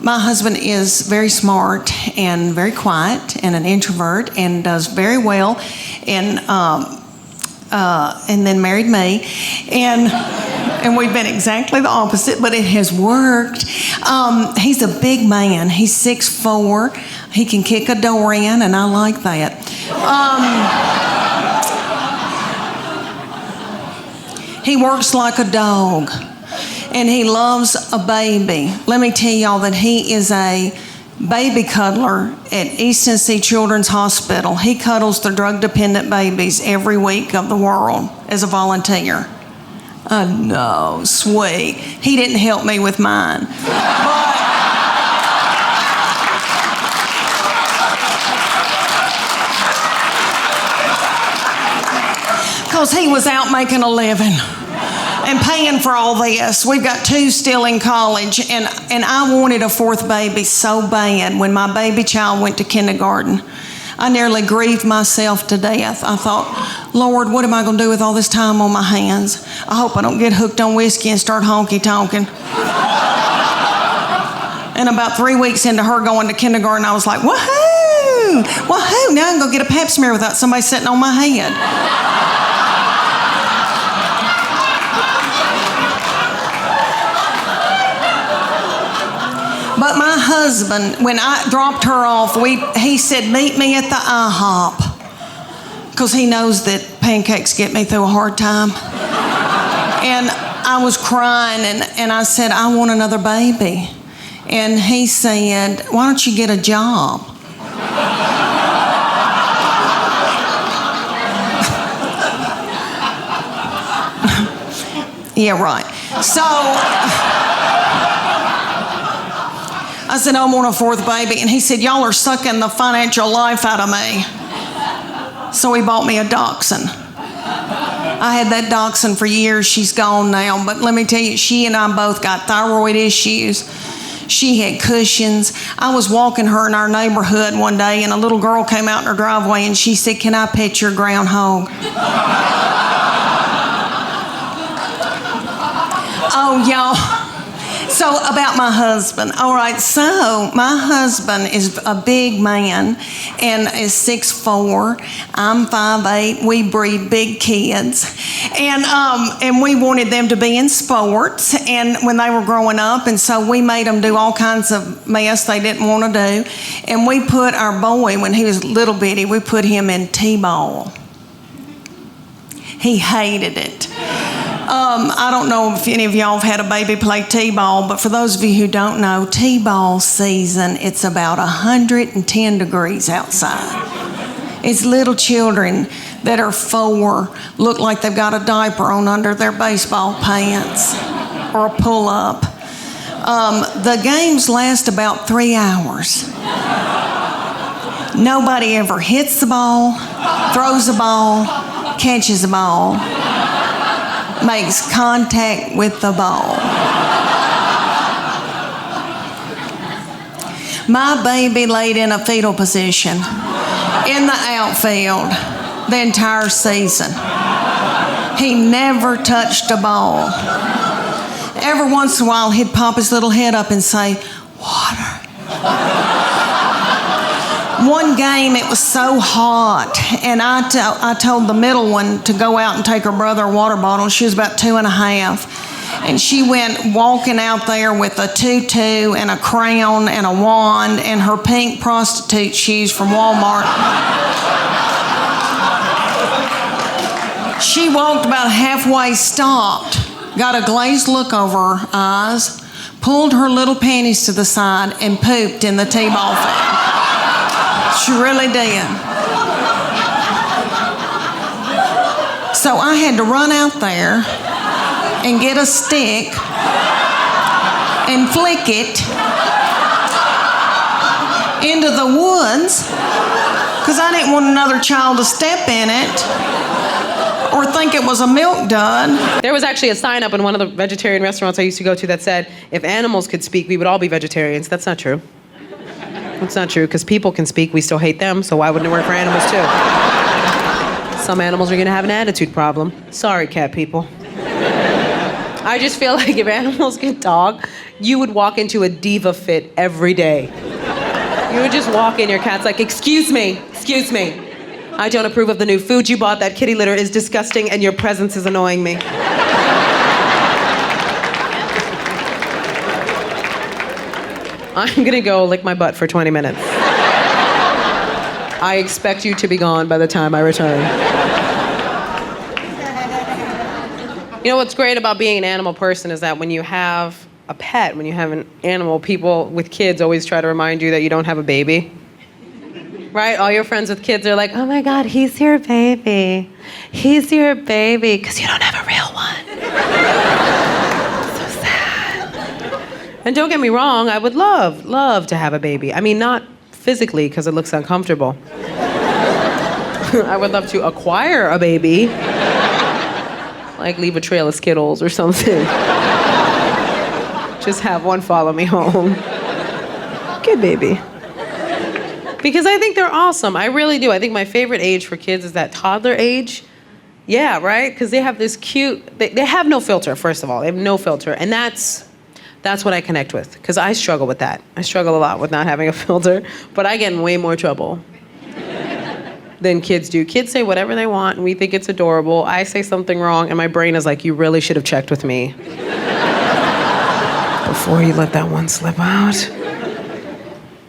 My husband is very smart and very quiet and an introvert and does very well, and then married me, and we've been exactly the opposite, but it has worked. He's a big man. He's 6'4". He can kick a door in, and I like that. He works like a dog. And he loves a baby. Let me tell y'all that he is a baby cuddler at East Tennessee Children's Hospital. He cuddles the drug-dependent babies every week of the world as a volunteer. I know, sweet. He didn't help me with mine. Because he was out making a living and paying for all this. We've got 2 still in college, and I wanted a 4th baby so bad. When my baby child went to kindergarten, I nearly grieved myself to death. I thought, Lord, what am I going to do with all this time on my hands? I hope I don't get hooked on whiskey and start honky-tonking. And about 3 weeks into her going to kindergarten, I was like, woohoo! Woohoo! Now I can go get a pap smear without somebody sitting on my head. But my husband, when I dropped her off, he said, meet me at the IHOP, because he knows that pancakes get me through a hard time. And I was crying, and I said, I want another baby. And he said, why don't you get a job? Yeah, right. So I said, I want a 4th baby. And he said, y'all are sucking the financial life out of me. So he bought me a dachshund. I had that dachshund for years. She's gone now. But let me tell you, she and I both got thyroid issues. She had cushions. I was walking her in our neighborhood one day, and a little girl came out in her driveway, and she said, can I pet your groundhog? Oh, y'all. So about my husband. All right, so my husband is a big man and is 6'4". I'm 5'8". We breed big kids. And we wanted them to be in sports and when they were growing up, and so we made them do all kinds of mess they didn't want to do. And we put our boy, when he was little bitty, we put him in T-ball. He hated it. I don't know if any of y'all have had a baby play T-ball, but for those of you who don't know, T-ball season, it's about 110 degrees outside. It's little children that are 4 look like they've got a diaper on under their baseball pants or a pull-up. The games last about 3 hours. Nobody ever hits the ball, throws the ball, catches the ball, makes contact with the ball. My baby laid in a fetal position in the outfield the entire season. He never touched a ball. Every once in a while, he'd pop his little head up and say, water. One game, it was so hot, and I told the middle one to go out and take her brother a water bottle. She was about 2.5, and she went walking out there with a tutu and a crown and a wand and her pink prostitute shoes from Walmart. She walked about halfway, stopped, got a glazed look over her eyes, pulled her little panties to the side, and pooped in the T-ball field. She really did. So I had to run out there and get a stick and flick it into the woods because I didn't want another child to step in it or think it was a milk dud. There was actually a sign up in one of the vegetarian restaurants I used to go to that said, if animals could speak, we would all be vegetarians. That's not true. It's not true, because people can speak, we still hate them, so why wouldn't it work for animals too? Some animals are gonna have an attitude problem. Sorry, cat people. I just feel like if animals could talk, you would walk into a diva fit every day. You would just walk in, your cat's like, excuse me. I don't approve of the new food you bought. That kitty litter is disgusting and your presence is annoying me. I'm gonna go lick my butt for 20 minutes. I expect you to be gone by the time I return. You know what's great about being an animal person is that when you have a pet, when you have an animal, people with kids always try to remind you that you don't have a baby. Right? All your friends with kids are like, oh my God, he's your baby. He's your baby, because you don't have a real one. So sad. And don't get me wrong, I would love to have a baby. I mean, not physically, because it looks uncomfortable. I would love to acquire a baby. Like leave a trail of Skittles or something. Just have one follow me home. Good baby. Because I think they're awesome. I really do. I think my favorite age for kids is that toddler age. Yeah, right? Because they have this cute, they have no filter, first of all. They have no filter. And that's what I connect with. Because I struggle with that. I struggle a lot with not having a filter. But I get in way more trouble than kids do. Kids say whatever they want, and we think it's adorable. I say something wrong, and my brain is like, you really should have checked with me before you let that one slip out.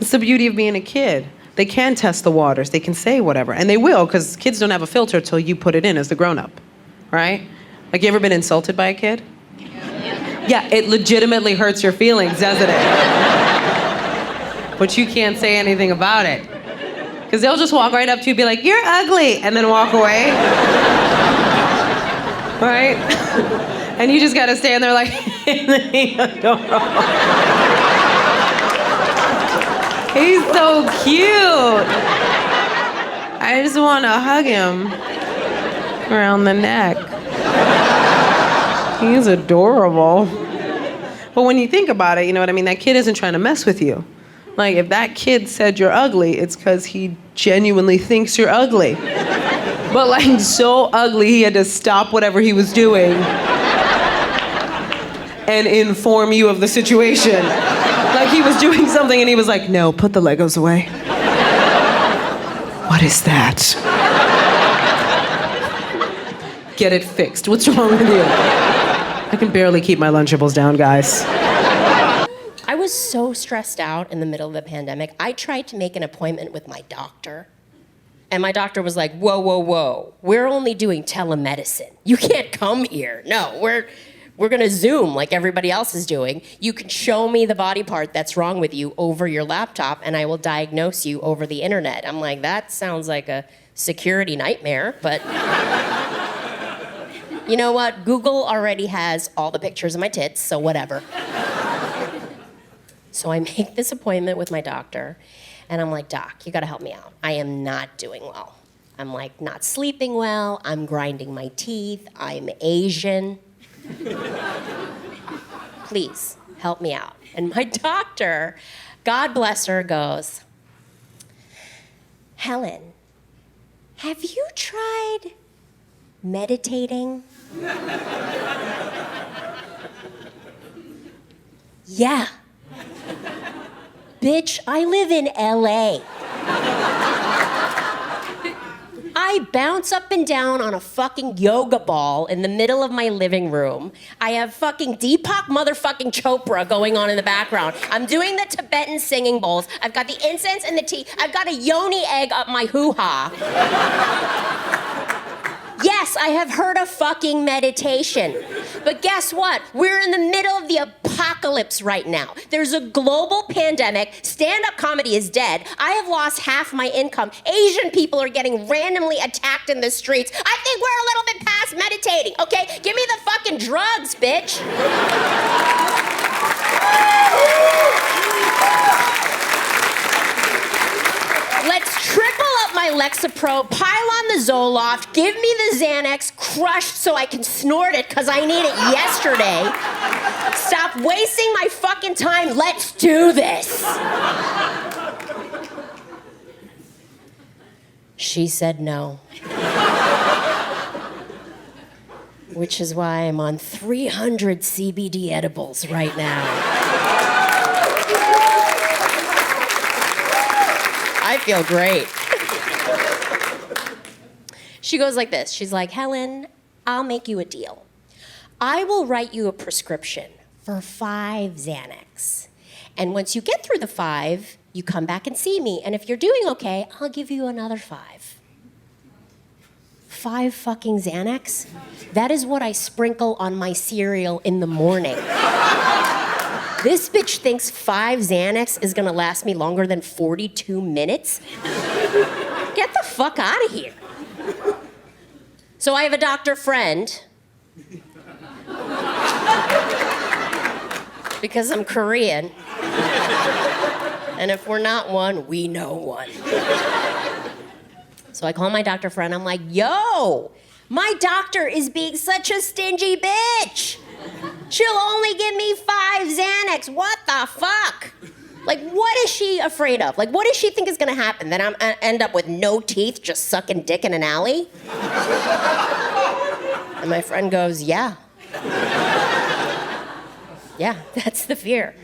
It's the beauty of being a kid. They can test the waters. They can say whatever, and they will, because kids don't have a filter till you put it in as the grown-up, right? Like, you ever been insulted by a kid? Yeah, it legitimately hurts your feelings, doesn't it? But you can't say anything about it. Because they'll just walk right up to you and be like, you're ugly, and then walk away. Right? And you just gotta stand there like, he's so cute. I just wanna hug him around the neck. He's adorable. But when you think about it, you know what I mean? That kid isn't trying to mess with you. Like, if that kid said you're ugly, it's because he genuinely thinks you're ugly. But like, so ugly, he had to stop whatever he was doing and inform you of the situation. Like, he was doing something and he was like, no, put the Legos away. What is that? Get it fixed. What's wrong with you? I can barely keep my Lunchables down, guys. I was so stressed out in the middle of the pandemic, I tried to make an appointment with my doctor. And my doctor was like, whoa. We're only doing telemedicine. You can't come here. No, we're gonna Zoom like everybody else is doing. You can show me the body part that's wrong with you over your laptop and I will diagnose you over the internet. I'm like, that sounds like a security nightmare, but you know what? Google already has all the pictures of my tits, so whatever. So I make this appointment with my doctor, and I'm like, Doc, you gotta help me out. I am not doing well. I'm like, not sleeping well, I'm grinding my teeth, I'm Asian. Please, help me out. And my doctor, God bless her, goes, Helen, have you tried meditating? Yeah. Bitch, I live in LA. I bounce up and down on a fucking yoga ball in the middle of my living room. I have fucking Deepak motherfucking Chopra going on in the background. I'm doing the Tibetan singing bowls. I've got the incense and the tea. I've got a yoni egg up my hoo-ha. Yes, I have heard of fucking meditation. But guess what? We're in the middle of the apocalypse right now. There's a global pandemic. Stand-up comedy is dead. I have lost half my income. Asian people are getting randomly attacked in the streets. I think we're a little bit past meditating, okay? Give me the fucking drugs, bitch. Let's triple up my Lexapro, pile on the Zoloft, give me the Xanax, crushed so I can snort it because I need it yesterday. Stop wasting my fucking time. Let's do this. She said no. which is why I'm on 300 CBD edibles right now. I feel great. She goes like this. She's like, Helen, I'll make you a deal. I will write you a prescription for 5 Xanax. And once you get through the 5, you come back and see me. And if you're doing okay, I'll give you another 5. 5 fucking Xanax? That is what I sprinkle on my cereal in the morning. This bitch thinks 5 Xanax is gonna last me longer than 42 minutes? Get the fuck out of here. So I have a doctor friend. Because I'm Korean. And if we're not one, we know one. So I call my doctor friend. I'm like, yo, my doctor is being such a stingy bitch. She'll only give me 5 Xanax. What the fuck? Like, what is she afraid of? Like, what does she think is gonna happen? That I'm end up with no teeth just sucking dick in an alley? And my friend goes, yeah. Yeah, that's the fear.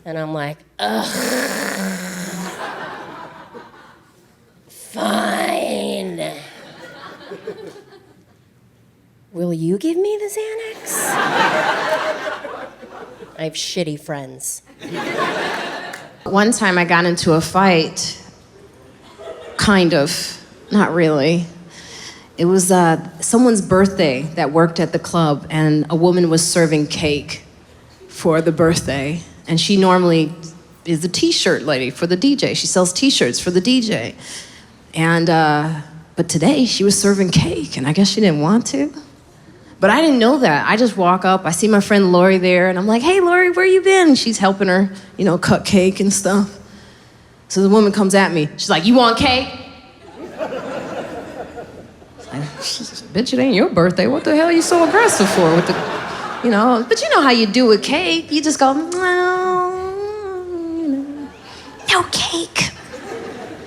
And I'm like, ugh. Fine. Will you give me the Xanax? I have shitty friends. One time I got into a fight, kind of, not really. It was someone's birthday that worked at the club, and a woman was serving cake for the birthday. And she normally is the t-shirt lady for the DJ. She sells t-shirts for the DJ. And, but today she was serving cake, and I guess she didn't want to. But I didn't know that. I just walk up, I see my friend Lori there, and I'm like, hey, Lori, where you been? She's helping her, cut cake and stuff. So the woman comes at me. She's like, you want cake? Bitch, it ain't your birthday. What the hell are you so aggressive for with the, But you know how you do with cake. You just go, no cake.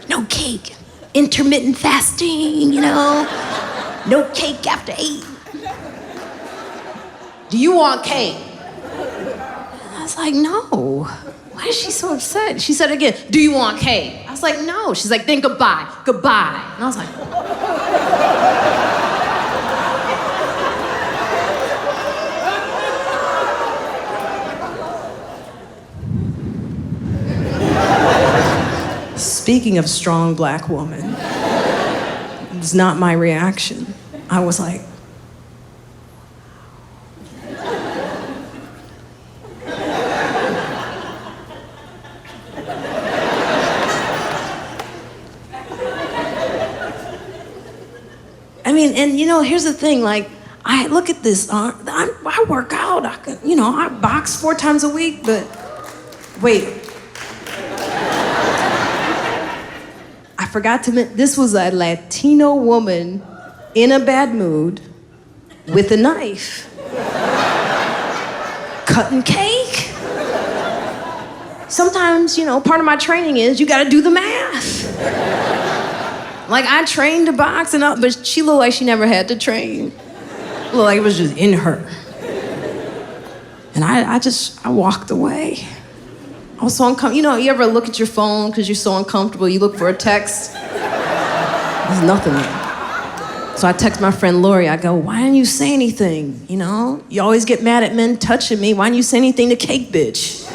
No cake. Intermittent fasting, No cake after 8. Do you want cake? I was like, no. Why is she so upset? She said again, do you want cake? I was like, no. She's like, then goodbye. Goodbye. And I was like, Speaking of strong black woman, it's not my reaction. I was like, here's the thing, I look at this, I work out, I box 4 times a week, but wait. I forgot to mention, this was a Latino woman in a bad mood with a knife, cutting cake. Sometimes, part of my training is you gotta do the math. I trained to box, but she looked like she never had to train. It looked like it was just in her. And I walked away. I was so uncomfortable. You ever look at your phone because you're so uncomfortable, you look for a text? There's nothing there. So I text my friend Lori, I go, why didn't you say anything? You always get mad at men touching me. Why didn't you say anything to Cake Bitch?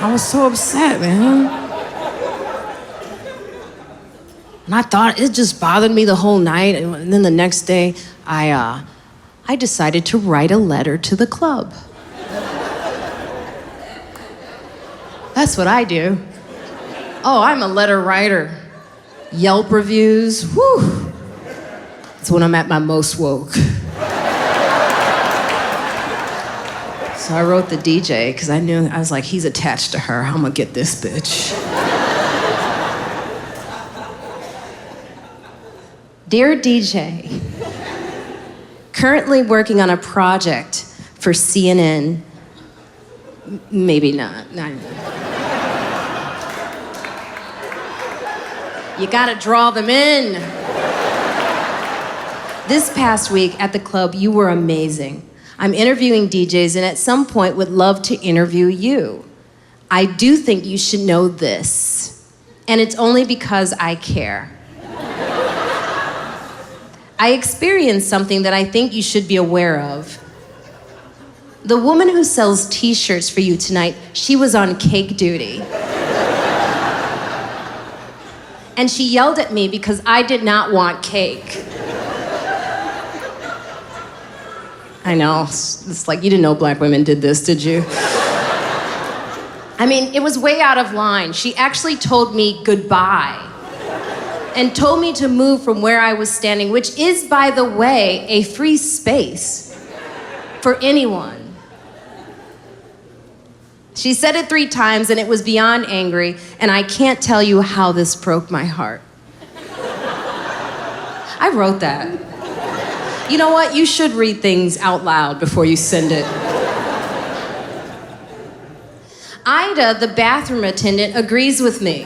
I was so upset, man. And I thought it just bothered me the whole night. And then the next day, I decided to write a letter to the club. That's what I do. Oh, I'm a letter writer. Yelp reviews, whew. It's when I'm at my most woke. So I wrote the DJ, because I was like, he's attached to her. I'm gonna get this bitch. Dear DJ, currently working on a project for CNN. Maybe not. You gotta draw them in. This past week at the club, you were amazing. I'm interviewing DJs and at some point would love to interview you. I do think you should know this, and it's only because I care. I experienced something that I think you should be aware of. The woman who sells t-shirts for you tonight, she was on cake duty. And she yelled at me because I did not want cake. I know, it's like you didn't know black women did this, did you? I mean, it was way out of line. She actually told me goodbye and told me to move from where I was standing, which is, by the way, a free space for anyone. She said it 3 times and it was beyond angry, and I can't tell you how this broke my heart. I wrote that. You know what? You should read things out loud before you send it. Ida, the bathroom attendant, agrees with me.